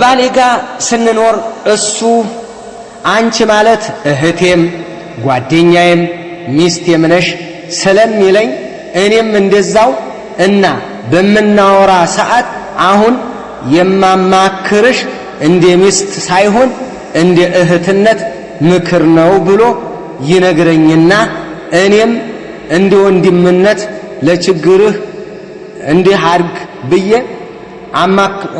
ባሌ ጋር ስንኖር እሱ አንቺ ማለት እህቴም ጓደኛዬም ሚስቴም ነሽ ስለሚለኝ እኔም እንደዛው እና በመናወራ ሰዓት አሁን የማማክርሽ እንደ ሚስት ሳይሆን እንደ እህትነት ምክር ነው ብሎ ይነግረኝና እኔም እንደ ወንድምነት ለችግርህ እንዲህ አድርግ ብዬ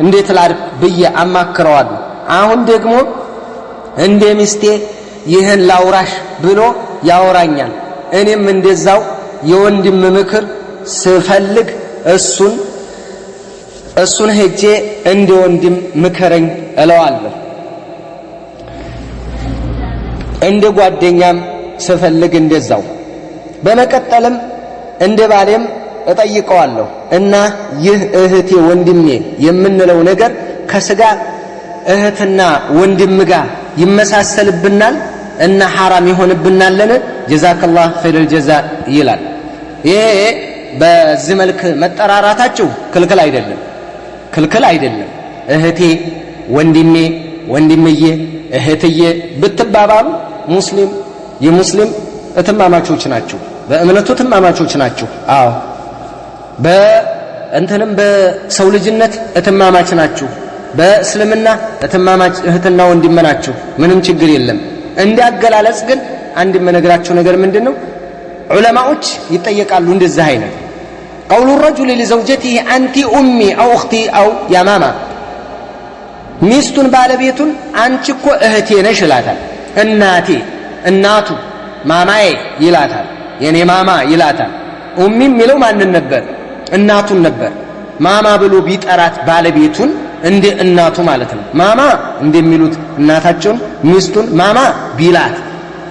እንዴት ላድርግ ብዬ አማክረዋለሁ። አሁን ደግሞ እንደ ሚስቴ ይህን ላውራሽ ብሎ ያወራኛል። እኔም እንደዛው የወንድም ምክር ስፈልግ እሱን ሄጄ እንደ ወንድም ምከረኝ እለዋለሁ። እንደ ጓደኛም ስፈልግ እንደዛው። በመቀጠልም እንደ ባሌም እጠይቀዋለሁ እና ይህ እህቴ ወንድሜ የምንለው ነገር ከስጋ እህትና ወንድም ጋር ይመሳሰልብናል እና ሐራም ይሆንብናልን? ጀዛከላህ ኸይረል ጀዛ ይላል። ይሄ በዚህ መልክ መጠራራታችሁ ክልክል አይደለም። እህቴ ወንድሜ፣ ወንድምዬ፣ እህትዬ ብትባባሉ የሙስሊም እትማማቾች ናችሁ፣ በእምነቱ እትማማቾች ናችሁ። አዎ በእንተንም በሰው ልጅነት እትማማች ናችሁ፣ በእስልምና እትማማች እህትና ወንድም ናችሁ። ምንም ችግር የለም። እንዲያገላለጽ ግን አንድ የምነግራችሁ ነገር ምንድነው? ዑለማዎች ይጠየቃሉ እንደዚህ አይነት قول الرجل لزوجته أنت أمي أو أختي أو يا ماما ሚስቱን ባለቤቱን አንቺ እኮ እህቴ ነሽ ይላታል። እናቱ ማማዬ ይላታል፣ የኔ ማማ ይላታል። ኡሚ የሚለው ማንን ነበር? እናቱን ነበር። ማማ ብሎ ቢጠራት ባለቤቱን እንደ እናቱ ማለት ነው። ማማ እንደሚሉት እናታቸውን ሚስቱን ማማ ቢላት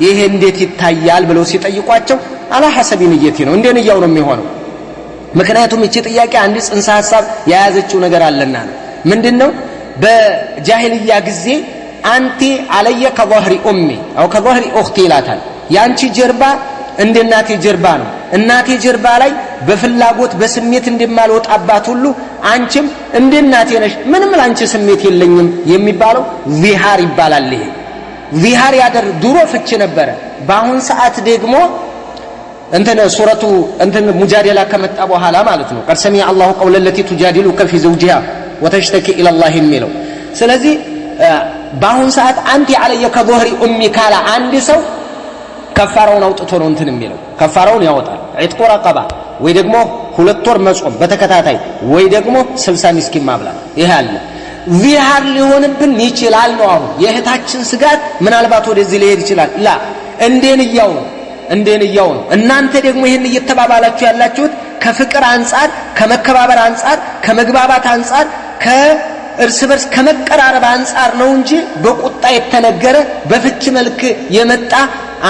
ይሄ እንዴት ይታያል ብለው ሲጠይቋቸው አላ ሐሰቢ ንየቲ ነው፣ እንደ ንያው ነው የሚሆነው። ምክንያቱም እቺ ጥያቄ አንድ ጽንሰ ሐሳብ የያዘችው ነገር አለና ነው። ምንድነው? በጃሂልያ ጊዜ አንቲ አለየ ከظهر امي او ከظهر اختي ይላታል። ያንቺ ጀርባ እንደ እናቴ ጀርባ ነው። እናቴ ጀርባ ላይ በፍላጎት በስሜት እንደማልወጣባት ሁሉ አንቺም እንደ እናቴ ነሽ፣ ምንም ላንቺ ስሜት የለኝም የሚባለው ዚሃር ይባላል። ይሄ ዚሃር ድሮ ፍች ነበረ። በአሁን ሰዓት ደግሞ ሱረቱ ሙጃዲላ ከመጣ በኋላ ማለት ነው። قد سمع الله قول التي تجادلك في زوجها وتشتكي الى الله የሚለው። ስለዚህ በአሁን ሰዓት አንቲ አለየ ከظهر امي ካላ አንድ ሰው ከፋራውን አውጥቶ ነው የሚለው። ከፋራውን ያወጣል። ዒትቁ ረቀባ ወይ ደግሞ 2 ወር መጾም በተከታታይ ወይ ደግሞ 60 ምስኪን ማብላት። ይሄ አለ። ዚሃር ሊሆንብን ይችላል ነው አሁን የእህታችን ስጋት። ምናልባት ወደዚህ ሊሄድ ይችላል። ላ እንደንያው ነው። እናንተ ደግሞ ይሄን እየተባባላችሁ ያላችሁት ከፍቅር አንፃር፣ ከመከባበር አንፃር፣ ከመግባባት አንፃር፣ ከእርስ በርስ ከመቀራረብ አንፃር ነው እንጂ በቁጣ የተነገረ በፍች መልክ የመጣ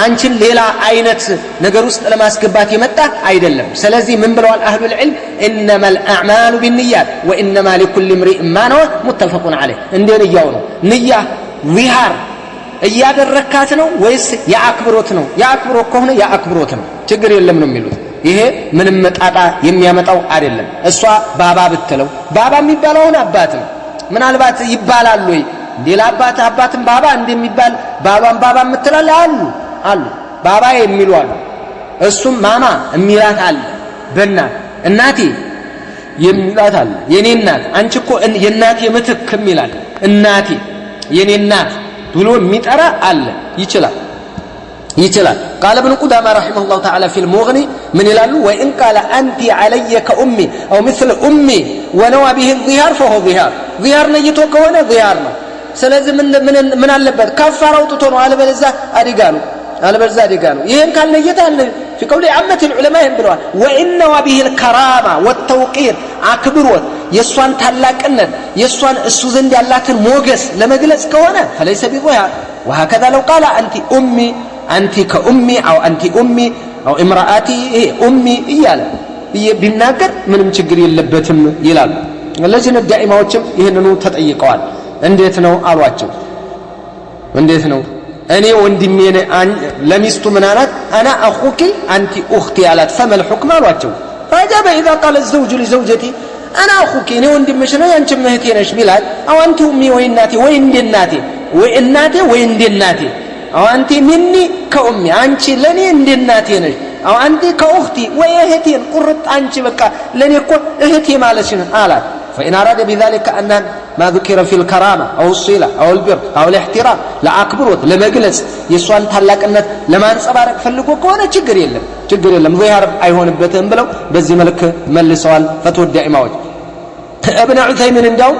አንቺን ሌላ አይነት ነገር ውስጥ ለማስገባት የመጣ አይደለም። ስለዚህ ምን ብለዋል አህሉል ዒልም? ኢንነማል አዕማሉ ቢንኒያት ወኢንነማ ሊኩሊ እምሪእ ማ ነዋ ሙተፈቁን ዐለይህ። እንደንያው ነው። ንያ ዚሃር እያደረካት ነው ወይስ የአክብሮት ነው? የአክብሮት ከሆነ የአክብሮት ነው፣ ችግር የለም ነው የሚሉት። ይሄ ምንም ጣጣ የሚያመጣው አይደለም። እሷ ባባ ብትለው ባባ የሚባለውን አባት ነው። ምናልባት ይባላል ወይ ሌላ አባትም ባባ እንደሚባል ባባም ባባ የምትላል አሉ ባባ የሚሉ አሉ። እሱም ማማ የሚላት አለ። እናቴ የሚላት አለ። የኔ እናት አንቺ እኮ የእናቴ ምትክ የሚላል እናቴ የኔ እናት ብሎ የሚጠራ አለ። ይችላል قال ابن قدامة رحمه الله تعالى في المغني من يلالو وإن قال أنت علي كأمي أو مثل أمي ونوى به الظهار فهو ظهار نيتو كونه ظهار ነው። ስለዚህ ምን አለበት? ከፋራው ጥቶ ነው። አለበለዚያ አዲጋ ነው። ይሄን ካልነየተ አለ في قول عامة العلماء ብለዋል። وإن وبه الكرامة والتوقير አክብሮት የሷን ታላቅነት የሷን እሱ ዘንድ ያላትን ሞገስ ለመግለጽ ከሆነ فليس بظهار. وهكذا لو قال أنت كأمي أو أنت أمي أو امرأتي أمي እያለ ቢናገር ምንም ችግር የለበትም ይላሉ። ለዚህ ዳኢማዎችም ይሄንኑ ተጠይቀዋል። እንዴት ነው አሏቸው። እንዴት ነው እኔ ወንድሜ ለሚስቱ ምን አላት? انا اخوك انت اختي አላት። فما الحكم አሏቸው። فاجاب اذا قال الزوج لزوجتي انا اخوك እኔ ወንድምሽ ነኝ አንቺ እህቴ ነሽ ቢላል አው አንተ ኡሚ ወይ እናቴ ወይ እንደ እናቴ ወይ እናቴ ወይ እንደ እናቴ አው አንተ ሚኒ ከኡሚ አንቺ ለኔ እንደ እናቴ ነሽ አው አንተ ከኡኽቲ ወይ እህቴን ቁርጥ አንቺ በቃ ለኔ እኮ እህቴ ማለሽ ነው አላት فإن أراد بذلك أن ما ذكر في الكرامة أو الصلة أو البر أو الاحترام لا أكبروت لما جلس يسوان تلاك أن لما نصبرك فلقوا كونه تجر يلم ظهر أيهون بتهم بلو بزي ملك مل سؤال فتودع موج ابن عثيمين انداو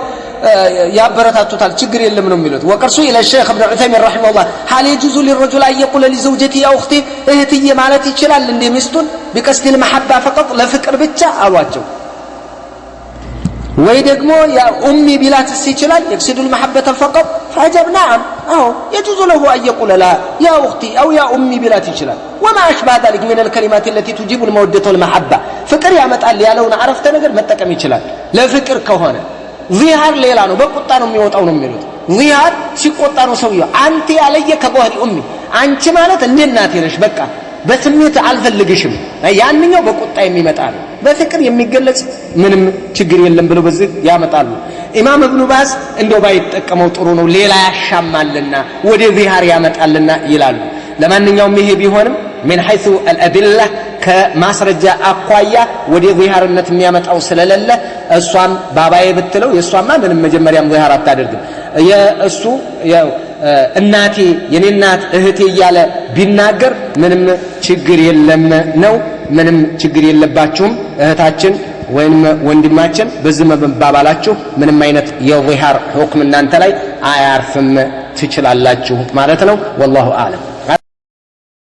يا برتات توتال تجر يلم من ميلوت وقرسوا إلى الشيخ ابن عثيمين رحمه الله هل يجوز للرجل أن يقول لزوجتي أو أختي اهتي مالتي تشلال لندي مستون بقصد المحبة فقط لا فكر بتشا أواجه ويدقمو يا أمي بلا تسيجلال يقصد المحبة فقط فأجاب نعم يجوز له أن يقول لا يا أختي أو يا أمي بلا تسيجلال وما أشبه ذلك من الكلمات التي تجيب المودة والمحبة فكر يا متقال يا لو نعرفت نقر متكم يجلال لا فكر كهانة ظهار ليلانو بقطانو ميوت أو نميلوت ظهار سيقطانو سويو أنت علي كظهر أمي أنت مالت الناتي لش بكا በስሜት አልፈልግሽም ያንኛው በቁጣ የሚመጣ ነው በፍቅር የሚገለጽ ምንም ችግር የለም ብለው በዚህ ያመጣሉ ኢማም ኢብኑ ባዝ እንደው ባይጠቀመው ጥሩ ነው ሌላ ያሻማልና ወደ ዚሃር ያመጣልና ይላሉ ለማንኛውም ይሄ ቢሆንም من حيث الأدلة ከማስረጃ አኳያ ወደ ዚሃርነት የሚያመጣው ስለሌለ እሷም ባባዬ ብትለው የሷማ ምንም መጀመሪያም ዚሃር አታደርግም የእሱ እናቴ የኔ እናት እህቴ እያለ ቢናገር ምንም ችግር የለም ነው ምንም ችግር የለባችሁም እህታችን ወይም ወንድማችን በዚህ መባባላችሁ ምንም አይነት የዚሃር ሁክም እናንተ ላይ አያርፍም ትችላላችሁ ማለት ነው والله اعلم